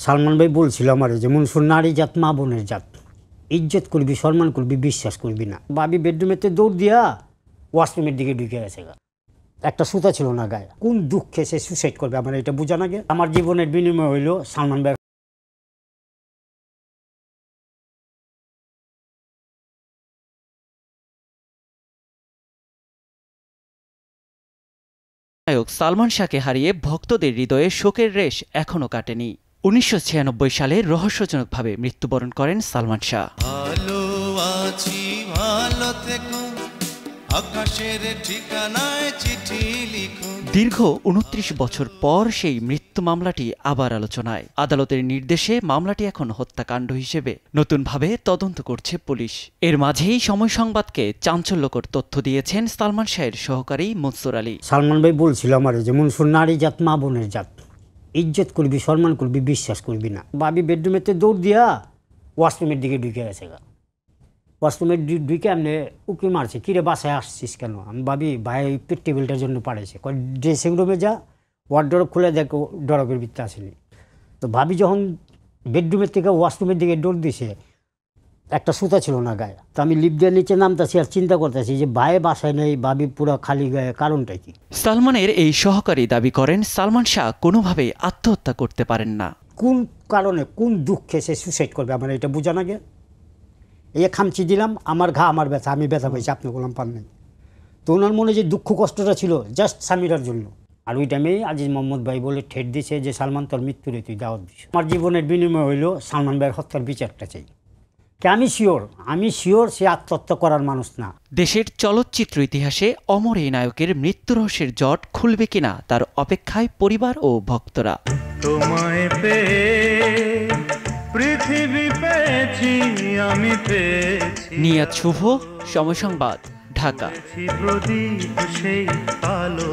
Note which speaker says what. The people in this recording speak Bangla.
Speaker 1: সালমান ভাই বলছিল আমার যে মনসুর নারী জাত মা বোনের জাত, ইজ্জত করবি, সম্মান করবি, বিশ্বাস করবি না। ভাবি বেডরুমেতে দৌড় দিয়া ওয়াশরুমের দিকে ঢুকে গেছে। একটা সুতা ছিল না গায়ে। কোন দুঃখে সে সুসাইড করবে আমার এটা বোঝা না গে। আমার জীবনের বিনিময় হইল সালমান ভাই।
Speaker 2: নায়ক সালমান শাহকে হারিয়ে ভক্তদের হৃদয়ে শোকের রেশ এখনো কাটেনি। ১৯৯৬ সালে রহস্যজনকভাবে মৃত্যুবরণ করেন সালমান শাহ। দীর্ঘ ২৯ বছর পর সেই মৃত্যু মামলাটি আবার আলোচনায়। আদালতের নির্দেশে মামলাটি এখন হত্যাকাণ্ড হিসেবে নতুনভাবে তদন্ত করছে পুলিশ। এর মাঝেই সময় সংবাদকে চাঞ্চল্যকর তথ্য দিয়েছেন সালমান শাহের সহকারী মনসুর আলী।
Speaker 1: সালমান ভাই বলছিল আমার যে মনসুর নারী জাত মা বোনের জাত, ইজ্জত করবি, সম্মান করবি, বিশ্বাস করবি না। ভাবি বেডরুমেতে দৌড় দিয়া ওয়াশরুমের দিকে ঢুকে গেছে। ওয়াশরুমের ঢুকে এমনি উকি মারছে, কিরে বাসায় আসছিস কেন? আমি ভাবি ভাই পিট টেবিলটার জন্য পাড়েছে। ড্রেসিং রুমে যা, ওয়ার্ডরোব খুলে দেখো ডরকের ভিতরে আসেনি। তো ভাবি যখন বেডরুমের থেকে ওয়াশরুমের দিকে দৌড় দিছে, একটা সুতা ছিল না গায়ে। তো আমি লিফট দিয়ে নিচে নামতেছি আর চিন্তা করতেছি যে ভাই বাসায় নেই, ভাবি পুরো খালি গায়ে, কারণটা কি?
Speaker 2: সালমানের এই সহকারী দাবি করেন সালমান শাহ কোনোভাবেই আত্মহত্যা করতে পারেন না।
Speaker 1: কোন কারণে, কোন দুঃখে সে সুসাইড করবে আমার এটা বোঝা না গে। এই খামচি দিলাম, আমার ঘা আমার ব্যথা, আমি ব্যথা পাইছি, আপনি বললাম পান নাই। তো ওনার মনে যে দুঃখ কষ্টটা ছিল জাস্ট সামিরার জন্য। আর ওই টাইমেই আজিজ মোহাম্মদ ভাই বলে ঠেট দিছে যে সালমান তোর মৃত্যুরে তুই দাওয়াত দিস। আমার জীবনের বিনিময় হইল সালমান ভাইয়ের হত্যার বিচারটা চাই। আমি শিওর সে আত্মহত্যা করার মানুষ না।
Speaker 2: দেশের চলচ্চিত্র ইতিহাসে অমর এই নায়কের মৃত্যু রহস্যের জট খুলবে কিনা তার অপেক্ষায় পরিবার ও ভক্তরা।
Speaker 3: তোমায় পেয়ে পৃথিবী পেয়েছি, আমি পেয়েছি।
Speaker 2: নিয়াত শুভ, সময় সংবাদ, ঢাকা।
Speaker 3: প্রদীপ সেই আলো।